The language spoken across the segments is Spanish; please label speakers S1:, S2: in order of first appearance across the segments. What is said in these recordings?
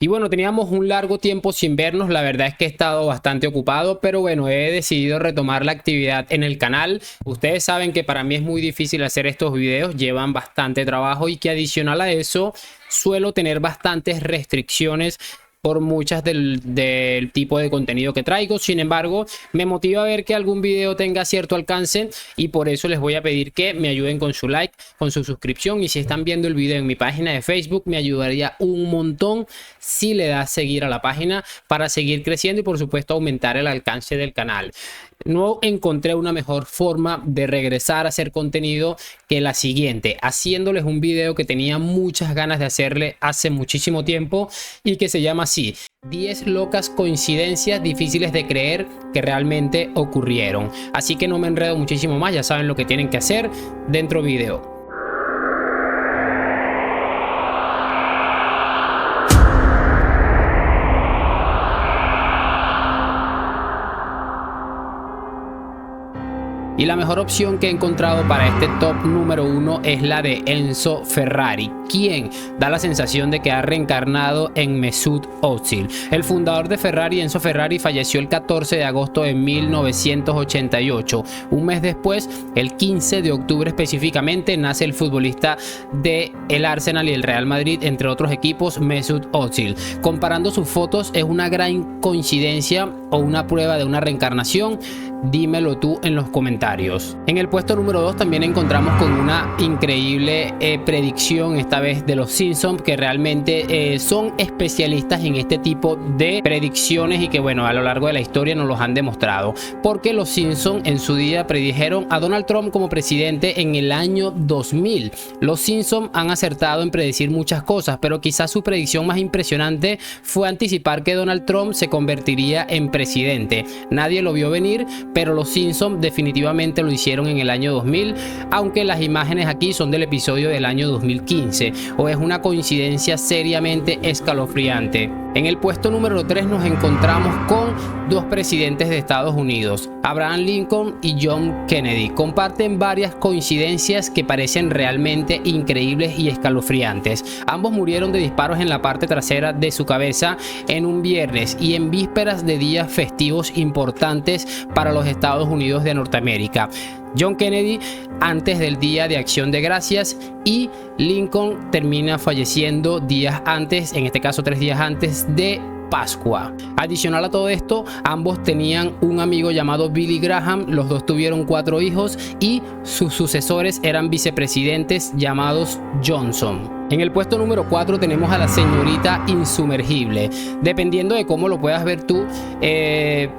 S1: Y bueno, teníamos un largo tiempo sin vernos, la verdad es que he estado bastante ocupado, pero bueno, he decidido retomar la actividad en el canal. Ustedes saben que para mí es muy difícil hacer estos videos, llevan bastante trabajo y que adicional a eso suelo tener bastantes restricciones por muchas del tipo de contenido que traigo. Sin embargo, me motiva a ver que algún video tenga cierto alcance y por eso les voy a pedir que me ayuden con su like, con su suscripción, y si están viendo el video en mi página de Facebook me ayudaría un montón si le das seguir a la página para seguir creciendo y por supuesto aumentar el alcance del canal. No encontré una mejor forma de regresar a hacer contenido que la siguiente, haciéndoles un video que tenía muchas ganas de hacerle hace muchísimo tiempo y que se llama así: 10 locas coincidencias difíciles de creer que realmente ocurrieron. Así que no me enredo muchísimo más, ya saben lo que tienen que hacer dentro video. Y la mejor opción que he encontrado para este top número 1 es la de Enzo Ferrari, quien da la sensación de que ha reencarnado en Mesut Özil. El fundador de Ferrari, Enzo Ferrari, falleció el 14 de agosto de 1988. Un mes después, el 15 de octubre específicamente, nace el futbolista del Arsenal y el Real Madrid, entre otros equipos, Mesut Özil. Comparando sus fotos, ¿es una gran coincidencia o una prueba de una reencarnación? Dímelo tú en los comentarios. En el puesto número 2 también encontramos con una increíble predicción, esta vez de los Simpsons, que realmente son especialistas en este tipo de predicciones y que bueno, a lo largo de la historia nos los han demostrado, porque los Simpsons en su día predijeron a Donald Trump como presidente en el año 2000. Los Simpsons han acertado en predecir muchas cosas, pero quizás su predicción más impresionante fue anticipar que Donald Trump se convertiría en presidente. Nadie lo vio venir, pero los Simpsons definitivamente lo hicieron en el año 2000, aunque las imágenes aquí son del episodio del año 2015, o es una coincidencia seriamente escalofriante. En el puesto número 3 nos encontramos con dos presidentes de Estados Unidos, Abraham Lincoln y John Kennedy. Comparten varias coincidencias que parecen realmente increíbles y escalofriantes. Ambos murieron de disparos en la parte trasera de su cabeza en un viernes y en vísperas de días festivos importantes para los Estados Unidos de Norteamérica. John Kennedy antes del Día de Acción de Gracias y Lincoln termina falleciendo días antes, en este caso 3 días antes de Pascua. Adicional a todo esto, ambos tenían un amigo llamado Billy Graham, los dos tuvieron 4 hijos y sus sucesores eran vicepresidentes llamados Johnson. En el puesto número 4 tenemos a la señorita insumergible. Dependiendo de cómo lo puedas ver tú,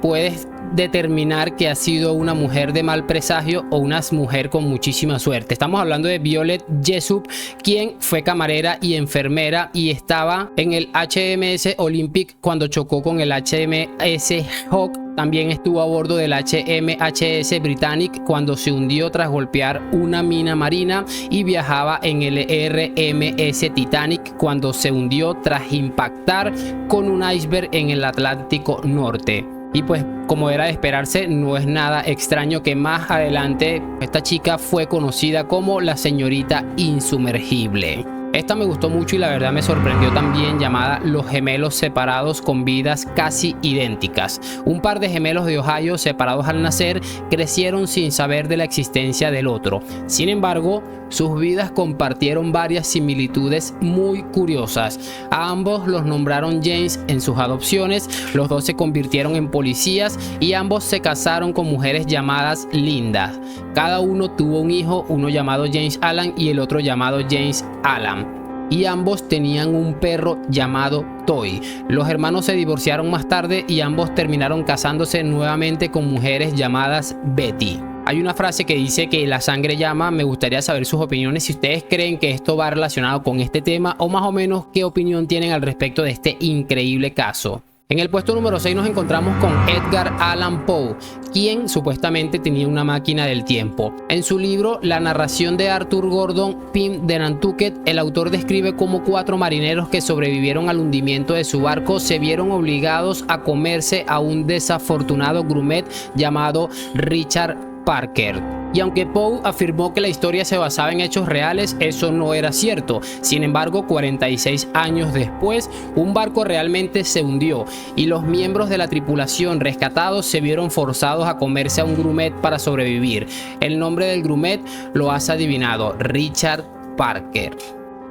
S1: puedes determinar que ha sido una mujer de mal presagio o una mujer con muchísima suerte. Estamos hablando de Violet Jessop, quien fue camarera y enfermera y estaba en el HMS Olympic cuando chocó con el HMS Hawk. También estuvo a bordo del HMHS Britannic cuando se hundió tras golpear una mina marina y viajaba en el RMS Titanic cuando se hundió tras impactar con un iceberg en el Atlántico Norte. Y pues como era de esperarse, no es nada extraño que más adelante esta chica fue conocida como la señorita insumergible. Esta me gustó mucho y la verdad me sorprendió también, llamada Los gemelos separados con vidas casi idénticas. Un par de gemelos de Ohio separados al nacer crecieron sin saber de la existencia del otro. Sin embargo, sus vidas compartieron varias similitudes muy curiosas. A ambos los nombraron James en sus adopciones, los dos se convirtieron en policías y ambos se casaron con mujeres llamadas Linda. Cada uno tuvo un hijo, uno llamado James Alan y el otro llamado James Alan. Y ambos tenían un perro llamado Toy. Los hermanos se divorciaron más tarde y ambos terminaron casándose nuevamente con mujeres llamadas Betty. Hay una frase que dice que la sangre llama. Me gustaría saber sus opiniones, si ustedes creen que esto va relacionado con este tema o más o menos qué opinión tienen al respecto de este increíble caso. En el puesto número 6 nos encontramos con Edgar Allan Poe, quien supuestamente tenía una máquina del tiempo. En su libro La narración de Arthur Gordon Pym de Nantucket, el autor describe cómo 4 marineros que sobrevivieron al hundimiento de su barco se vieron obligados a comerse a un desafortunado grumet llamado Richard Parker. Y aunque Poe afirmó que la historia se basaba en hechos reales, eso no era cierto. Sin embargo, 46 años después, un barco realmente se hundió y los miembros de la tripulación rescatados se vieron forzados a comerse a un grumete para sobrevivir. El nombre del grumete lo has adivinado: Richard Parker.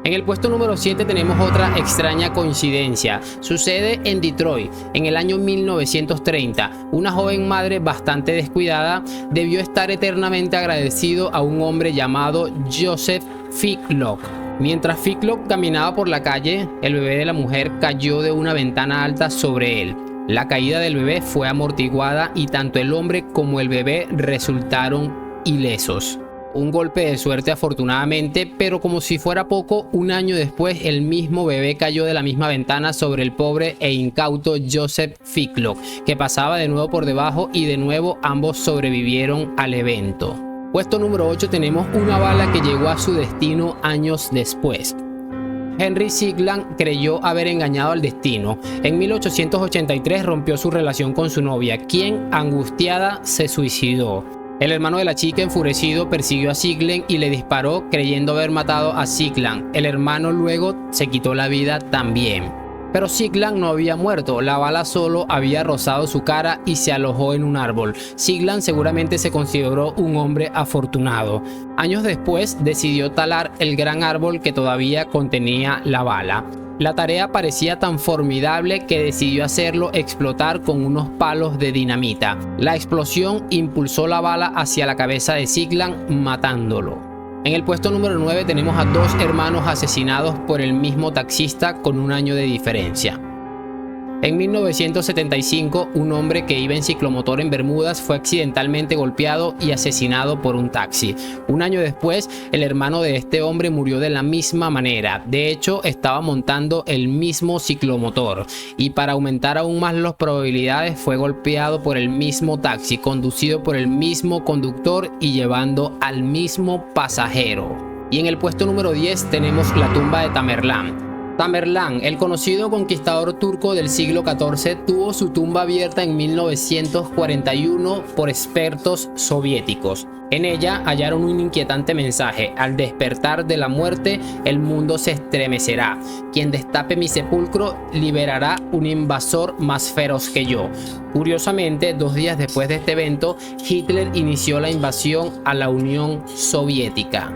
S1: En el puesto número 7 tenemos otra extraña coincidencia. Sucede en Detroit, en el año 1930. Una joven madre bastante descuidada debió estar eternamente agradecido a un hombre llamado Joseph Ficklock. Mientras Ficklock caminaba por la calle, el bebé de la mujer cayó de una ventana alta sobre él. La caída del bebé fue amortiguada y tanto el hombre como el bebé resultaron ilesos. Un golpe de suerte afortunadamente, pero como si fuera poco, un año después el mismo bebé cayó de la misma ventana sobre el pobre e incauto Joseph Ficklock, que pasaba de nuevo por debajo, y de nuevo ambos sobrevivieron al evento. Puesto número 8 tenemos una bala que llegó a su destino años después. Henry Sigland creyó haber engañado al destino. En 1883 rompió su relación con su novia, quien, angustiada, se suicidó. El hermano de la chica, enfurecido, persiguió a Sigland y le disparó creyendo haber matado a Sigland. El hermano luego se quitó la vida también. Pero Sigland no había muerto, la bala solo había rozado su cara y se alojó en un árbol. Sigland seguramente se consideró un hombre afortunado. Años después decidió talar el gran árbol que todavía contenía la bala. La tarea parecía tan formidable que decidió hacerlo explotar con unos palos de dinamita. La explosión impulsó la bala hacia la cabeza de Sigland, matándolo. En el puesto número 9 tenemos a dos hermanos asesinados por el mismo taxista con un año de diferencia. En 1975, un hombre que iba en ciclomotor en Bermudas fue accidentalmente golpeado y asesinado por un taxi. Un año después, el hermano de este hombre murió de la misma manera. De hecho, estaba montando el mismo ciclomotor y para aumentar aún más las probabilidades fue golpeado por el mismo taxi, conducido por el mismo conductor y llevando al mismo pasajero. Y en el puesto número 10 tenemos la tumba de Tamerlán. Tamerlán, el conocido conquistador turco del siglo XIV, tuvo su tumba abierta en 1941 por expertos soviéticos. En ella hallaron un inquietante mensaje: al despertar de la muerte, el mundo se estremecerá. Quien destape mi sepulcro liberará un invasor más feroz que yo. Curiosamente, 2 días después de este evento, Hitler inició la invasión a la Unión Soviética.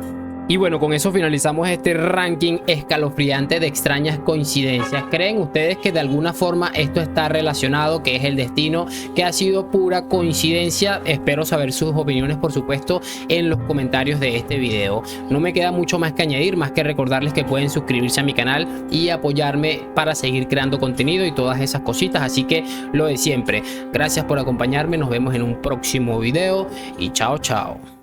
S1: Y bueno, con eso finalizamos este ranking escalofriante de extrañas coincidencias. ¿Creen ustedes que de alguna forma esto está relacionado, que es el destino, que ha sido pura coincidencia? Espero saber sus opiniones, por supuesto, en los comentarios de este video. No me queda mucho más que añadir, más que recordarles que pueden suscribirse a mi canal y apoyarme para seguir creando contenido y todas esas cositas. Así que lo de siempre, gracias por acompañarme, nos vemos en un próximo video y chao chao.